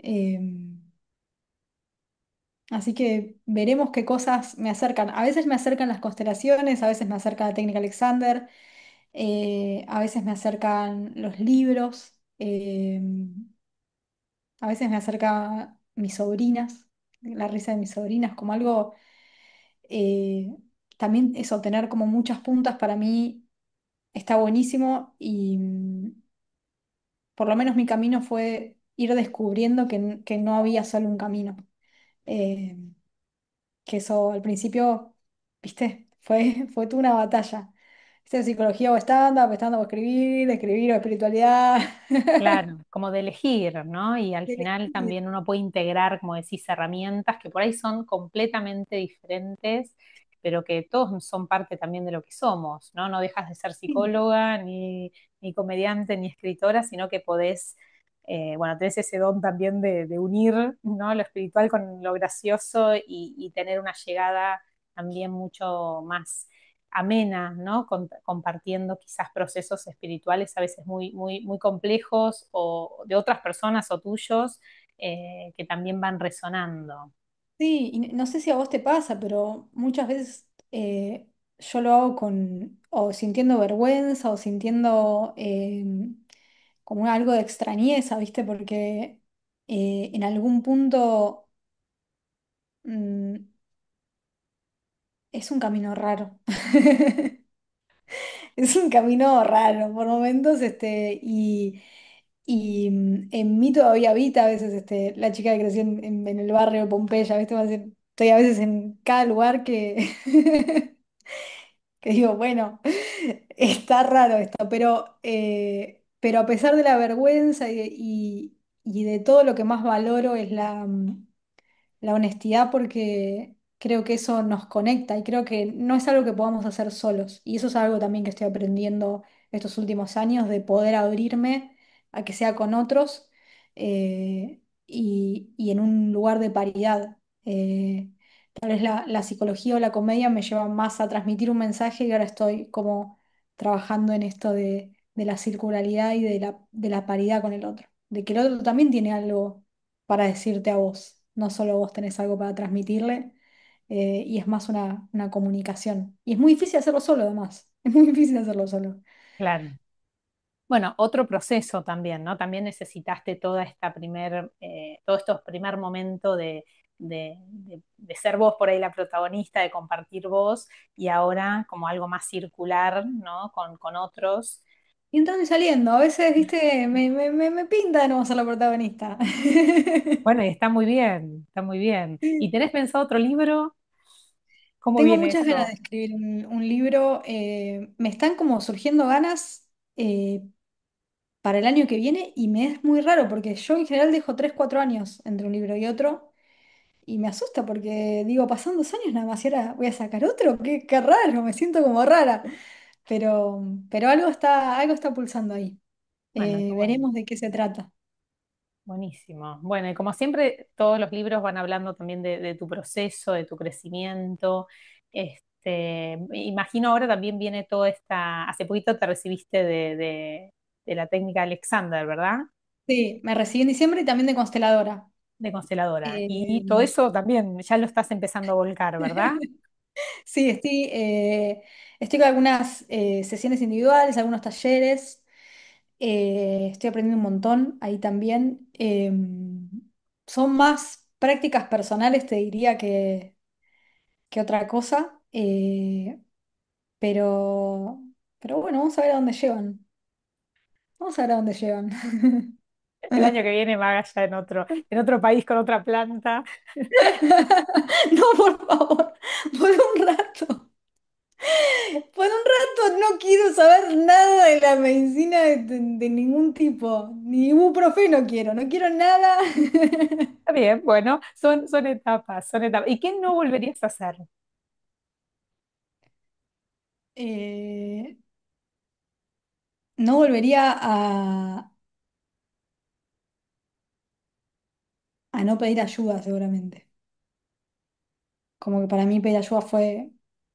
Em, Así que veremos qué cosas me acercan. A veces me acercan las constelaciones, a veces me acerca la técnica Alexander, a veces me acercan los libros, a veces me acerca mis sobrinas, la risa de mis sobrinas, como algo, eh, también eso, tener como muchas puntas para mí está buenísimo y por lo menos mi camino fue ir descubriendo que no había solo un camino. Eh, que eso al principio, viste, fue toda una batalla. ¿Viste? Psicología o stand-up o escribir, escribir o espiritualidad. claro, como de elegir, ¿no? Y al final Elegir. también uno puede integrar, como decís, herramientas que por ahí son completamente diferentes, pero que todos son parte también de lo que somos, ¿no? No dejas de ser psicóloga, ni comediante, ni escritora, sino que podés bueno, tenés ese don también de unir, ¿no? Lo espiritual con lo gracioso y tener una llegada también mucho más amena, ¿no? Compartiendo quizás procesos espirituales a veces muy complejos o de otras personas o tuyos que también van resonando. Sí, y no sé si a vos te pasa, pero muchas veces yo lo hago con, o sintiendo vergüenza, o sintiendo como algo de extrañeza, ¿viste? Porque en algún punto mm, es un camino raro. Es un camino raro por momentos, en mí todavía habita a veces la chica que creció en el barrio de Pompeya, ¿viste? Estoy a veces en cada lugar que digo, bueno, está raro esto, pero a pesar de la vergüenza y de todo lo que más valoro es la honestidad porque creo que eso nos conecta y creo que no es algo que podamos hacer solos. Y eso es algo también que estoy aprendiendo estos últimos años, de poder abrirme a que sea con otros y en un lugar de paridad. Tal vez la psicología o la comedia me llevan más a transmitir un mensaje y ahora estoy como trabajando en esto de la circularidad y de la paridad con el otro, de que el otro también tiene algo para decirte a vos. No solo vos tenés algo para transmitirle, y es más una comunicación. Y es muy difícil hacerlo solo, además. Es muy difícil hacerlo solo. Claro. Bueno, otro proceso también, ¿no? También necesitaste todo estos primer momento de ser vos por ahí la protagonista, de compartir vos, y ahora como algo más circular, ¿no? Con otros. Y entrando y saliendo, a veces, viste, me pinta de no ser la protagonista. Bueno, y está muy bien, está muy bien. ¿Y Sí. tenés pensado otro libro? ¿Cómo Tengo viene muchas ganas de eso? escribir un libro. Me están como surgiendo ganas para el año que viene y me es muy raro porque yo en general dejo 3 4 años entre un libro y otro. Y me asusta porque digo, pasan 2 años nada más y ahora voy a sacar otro. Qué raro, me siento como rara. Pero algo está pulsando ahí. Bueno, qué bueno. Veremos de qué se trata. Buenísimo. Bueno, y como siempre, todos los libros van hablando también de tu proceso, de tu crecimiento. Imagino ahora también viene toda esta, hace poquito te recibiste de la técnica Alexander, ¿verdad? Sí, me recibí en diciembre y también de consteladora. De consteladora. Y todo Eh, eso también ya lo estás empezando a volcar, ¿verdad? sí, estoy con algunas sesiones individuales, algunos talleres. Estoy aprendiendo un montón ahí también. Son más prácticas personales, te diría, que otra cosa. Pero bueno, vamos a ver a dónde llevan. Vamos a ver a dónde llevan. El año que viene me haga ya en otro país con otra planta. No, por favor, por un rato. Por un rato no quiero saber nada de la medicina de ningún tipo. Ni ibuprofeno quiero, no quiero nada. Está bien, bueno, son etapas, son etapas. ¿Y qué no volverías a hacer? Eh, no volvería a no pedir ayuda, seguramente. Como que para mí pedir ayuda fue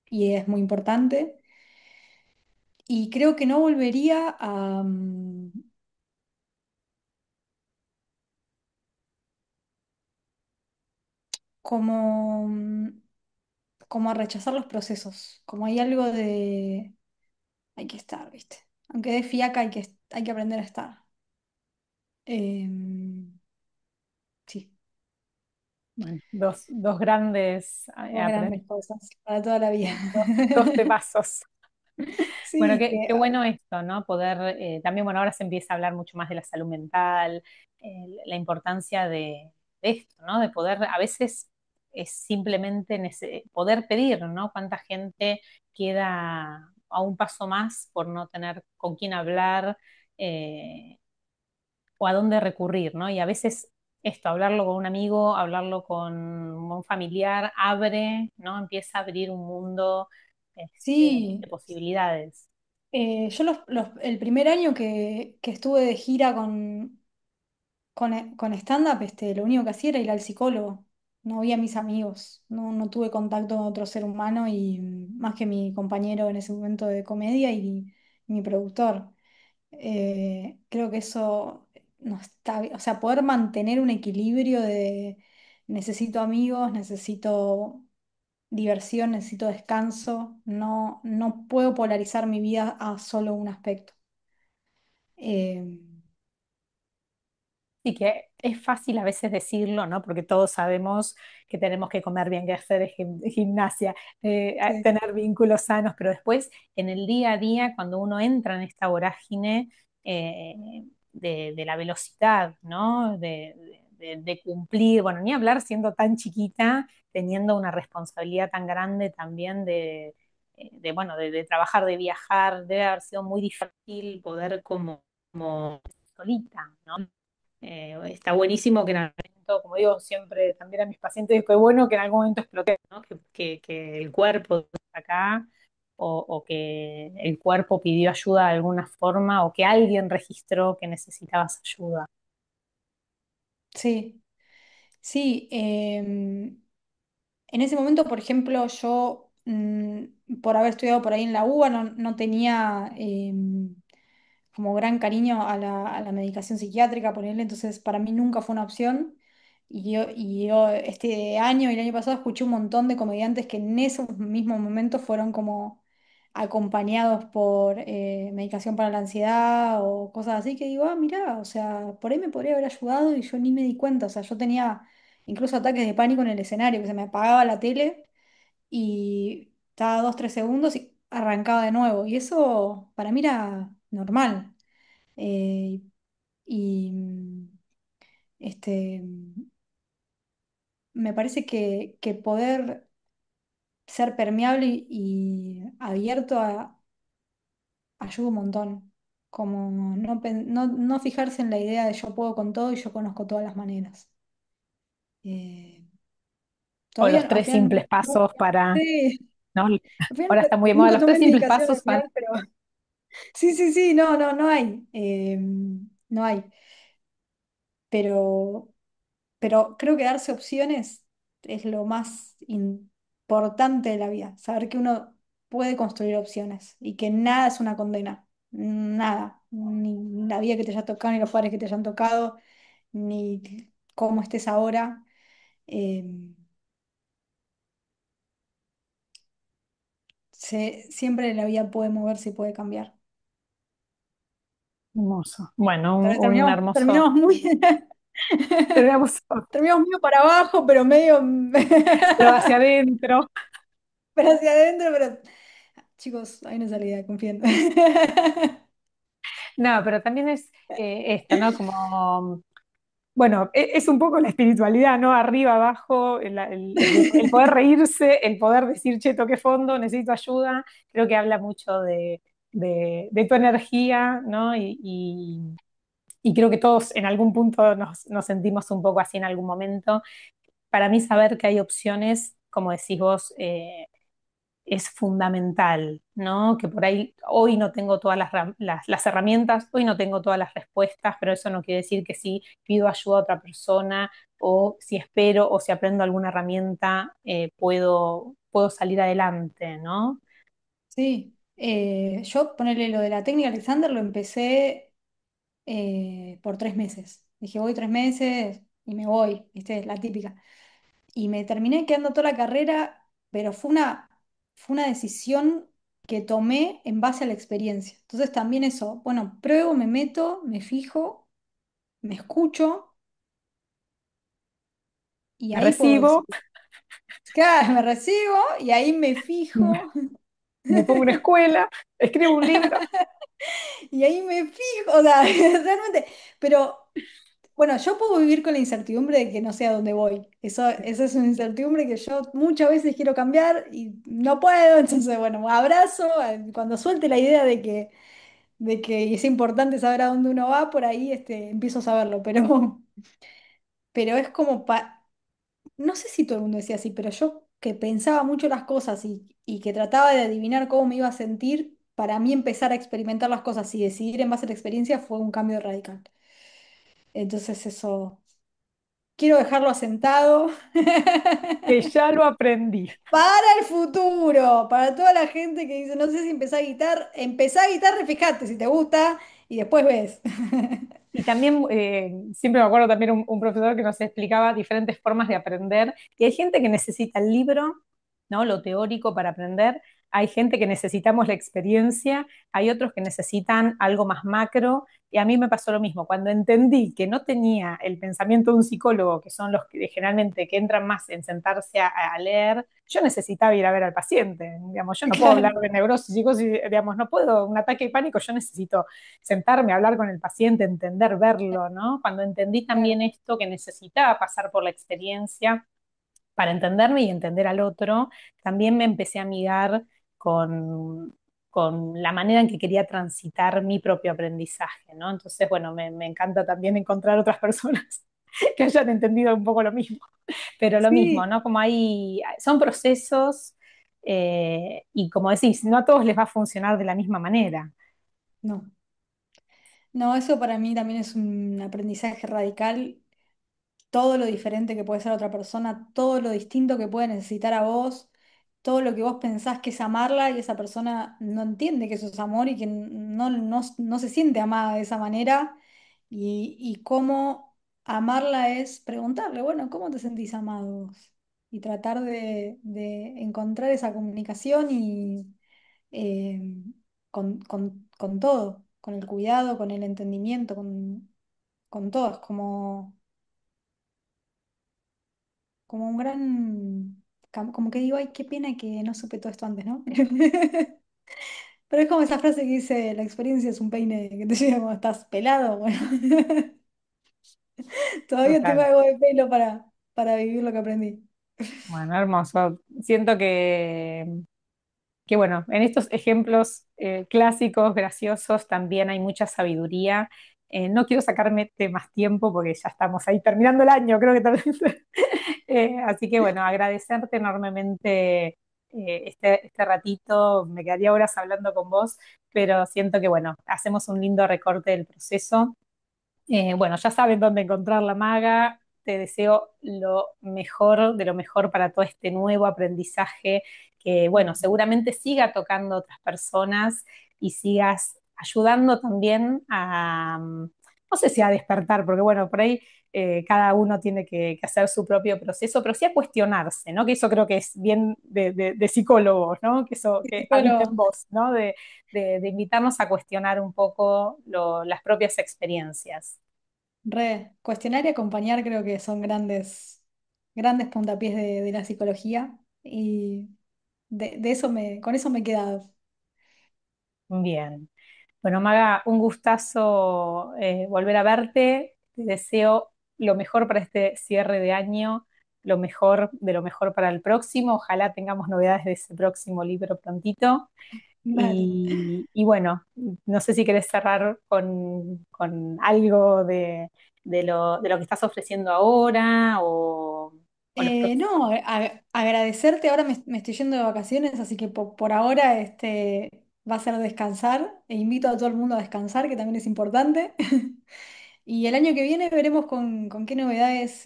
y es muy importante. Y creo que no volvería como, como a rechazar los procesos. Como hay algo de hay que estar, ¿viste? Aunque de fiaca hay que aprender a estar. Sí, Bueno, dos grandes dos grandes cosas para toda la vida. dos temazos. Bueno, Sí, qué bueno esto, ¿no? Poder, también, bueno, ahora se empieza a hablar mucho más de la salud mental, la importancia de esto, ¿no? De poder, a veces es simplemente poder pedir, ¿no? Cuánta gente queda a un paso más por no tener con quién hablar o a dónde recurrir, ¿no? Y a veces esto, hablarlo con un amigo, hablarlo con un familiar, abre, ¿no? Empieza a abrir un mundo sí. de posibilidades. Yo el primer año que estuve de gira con stand-up, lo único que hacía era ir al psicólogo. No vi a mis amigos, no tuve contacto con otro ser humano y más que mi compañero en ese momento de comedia y mi productor. Creo que eso no está bien. O sea, poder mantener un equilibrio de necesito amigos, necesito diversión, necesito descanso. No puedo polarizar mi vida a solo un aspecto. Eh, Y que es fácil a veces decirlo, ¿no? Porque todos sabemos que tenemos que comer bien, que hacer gimnasia, sí, tener vínculos sanos, pero después en el día a día, cuando uno entra en esta vorágine eh, de la velocidad, ¿no? De cumplir, bueno, ni hablar siendo tan chiquita, teniendo una responsabilidad tan grande también bueno, de trabajar, de viajar, debe haber sido muy difícil poder como solita, ¿no? Está buenísimo que en algún momento, como digo siempre también a mis pacientes, que bueno que en algún momento exploté, ¿no? Que el cuerpo está acá o que el cuerpo pidió ayuda de alguna forma o que alguien registró que necesitabas ayuda. sí, sí. En ese momento, por ejemplo, yo, por haber estudiado por ahí en la UBA, no tenía como gran cariño a la medicación psiquiátrica, ponerle, entonces para mí nunca fue una opción. Y yo este año y el año pasado escuché un montón de comediantes que en esos mismos momentos fueron como acompañados por medicación para la ansiedad o cosas así, que digo, ah, mirá, o sea, por ahí me podría haber ayudado y yo ni me di cuenta, o sea, yo tenía incluso ataques de pánico en el escenario, que se me apagaba la tele y estaba 2, 3 segundos y arrancaba de nuevo. Y eso para mí era normal. Eh, y este, me parece que poder ser permeable y abierto ayuda un montón. Como no fijarse en la idea de yo puedo con todo y yo conozco todas las maneras. Eh, O todavía los al tres final simples pasos para, sí, ¿no? al final Ahora está muy de moda nunca los tres tomé simples medicación al pasos para. final, pero sí, sí, sí, no hay. No hay. Pero, pero creo que darse opciones es lo más importante de la vida. Saber que uno puede construir opciones y que nada es una condena. Nada. Ni la vida que te haya tocado, ni los padres que te hayan tocado, ni cómo estés ahora. Eh, siempre la vida puede moverse y puede cambiar. Hermoso. Bueno, Tal vez un hermoso. terminamos muy, Terminamos, terminamos medio para abajo, pero medio, pero hacia adentro. pero hacia adentro, pero chicos, hay una salida, confíen. No, pero también es esto, ¿no? Como bueno, es un poco la espiritualidad, ¿no? Arriba, abajo, el poder reírse, el poder decir, che, toqué fondo, necesito ayuda, creo que habla mucho de tu energía, ¿no? Y creo que todos en algún punto nos sentimos un poco así en algún momento. Para mí saber que hay opciones, como decís vos, es fundamental, ¿no? Que por ahí hoy no tengo todas las herramientas, hoy no tengo todas las respuestas, pero eso no quiere decir que si pido ayuda a otra persona o si espero o si aprendo alguna herramienta, puedo salir adelante, ¿no? Sí, yo ponerle lo de la técnica Alexander lo empecé por 3 meses. Dije, voy 3 meses y me voy, ¿viste? Es la típica. Y me terminé quedando toda la carrera, pero fue una decisión que tomé en base a la experiencia. Entonces también eso, bueno, pruebo, me meto, me fijo, me escucho y Me ahí puedo recibo, decidir. Claro, me recibo y ahí me me, fijo. me pongo una escuela, escribo un libro. Y ahí me fijo, o sea, realmente, pero bueno, yo puedo vivir con la incertidumbre de que no sé a dónde voy. Eso es una incertidumbre que yo muchas veces quiero cambiar y no puedo, entonces bueno, abrazo, cuando suelte la idea de que es importante saber a dónde uno va, por ahí empiezo a saberlo, pero es como, no sé si todo el mundo decía así, pero yo que pensaba mucho las cosas y que trataba de adivinar cómo me iba a sentir, para mí empezar a experimentar las cosas y decidir en base a la experiencia fue un cambio radical. Entonces eso, quiero dejarlo asentado Que ya lo aprendí. para el futuro, para toda la gente que dice, no sé si empezá a guitarra, fíjate si te gusta y después ves. Y también, siempre me acuerdo también un profesor que nos explicaba diferentes formas de aprender, y hay gente que necesita el libro, ¿no? Lo teórico para aprender, hay gente que necesitamos la experiencia, hay otros que necesitan algo más macro, y a mí me pasó lo mismo, cuando entendí que no tenía el pensamiento de un psicólogo, que son los que generalmente que entran más en sentarse a leer, yo necesitaba ir a ver al paciente, digamos, yo no puedo hablar Claro, de neurosis, psicosis, digamos, no puedo, un ataque de pánico, yo necesito sentarme a hablar con el paciente, entender, verlo, ¿no? Cuando entendí claro. también esto, que necesitaba pasar por la experiencia para entenderme y entender al otro, también me empecé a amigar con, con la manera en que quería transitar mi propio aprendizaje, ¿no? Entonces, bueno, me encanta también encontrar otras personas que hayan entendido un poco lo mismo, pero lo mismo, Sí, ¿no? Como hay, son procesos y como decís, no a todos les va a funcionar de la misma manera. no. No, eso para mí también es un aprendizaje radical. Todo lo diferente que puede ser otra persona, todo lo distinto que puede necesitar a vos, todo lo que vos pensás que es amarla y esa persona no entiende que eso es amor y que no se siente amada de esa manera. Y cómo amarla es preguntarle, bueno, ¿cómo te sentís amado vos? Y tratar de encontrar esa comunicación y eh, con todo, con el cuidado, con el entendimiento, con todo. Es como un gran, como que digo, ay, qué pena que no supe todo esto antes, ¿no? Pero es como esa frase que dice, la experiencia es un peine que te llega cuando estás pelado. Bueno, todavía tengo Total. algo de pelo para vivir lo que aprendí. Bueno, hermoso. Siento que bueno, en estos ejemplos clásicos, graciosos, también hay mucha sabiduría. No quiero sacarme de más tiempo porque ya estamos ahí terminando el año, creo que tal vez. Así que bueno, agradecerte enormemente este ratito. Me quedaría horas hablando con vos, pero siento que bueno, hacemos un lindo recorte del proceso. Bueno, ya saben dónde encontrar la maga. Te deseo lo mejor de lo mejor para todo este nuevo aprendizaje que, bueno, Bueno, seguramente siga tocando a otras personas y sigas ayudando también a, no sé si a despertar, porque, bueno, por ahí cada uno tiene que hacer su propio proceso, pero sí a cuestionarse, ¿no? Que eso creo que es bien de psicólogos, ¿no? Que eso que habita en psicólogo, vos, ¿no? De invitarnos a cuestionar un poco las propias experiencias. cuestionar y acompañar creo que son grandes puntapiés de la psicología y con eso me he quedado. Bien. Bueno, Maga, un gustazo volver a verte. Te deseo lo mejor para este cierre de año, lo mejor de lo mejor para el próximo. Ojalá tengamos novedades de ese próximo libro prontito. Dale. Y bueno, no sé si querés cerrar con algo de lo que estás ofreciendo ahora o los próximos. No, agradecerte, ahora me estoy yendo de vacaciones, así que por ahora va a ser descansar e invito a todo el mundo a descansar, que también es importante. Y el año que viene veremos con qué novedades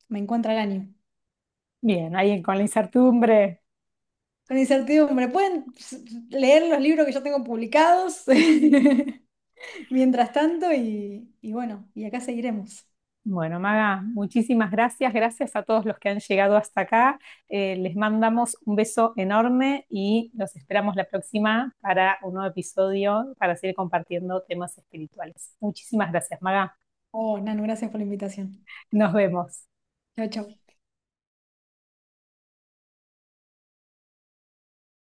me encuentra el año. Bien, ahí con la incertidumbre. Con incertidumbre, pueden leer los libros que ya tengo publicados mientras tanto y bueno, y acá seguiremos. Bueno, Maga, muchísimas gracias. Gracias a todos los que han llegado hasta acá. Les mandamos un beso enorme y los esperamos la próxima para un nuevo episodio para seguir compartiendo temas espirituales. Muchísimas gracias, Maga. Oh, Nanu, gracias por la invitación. Nos vemos. Chao, chao.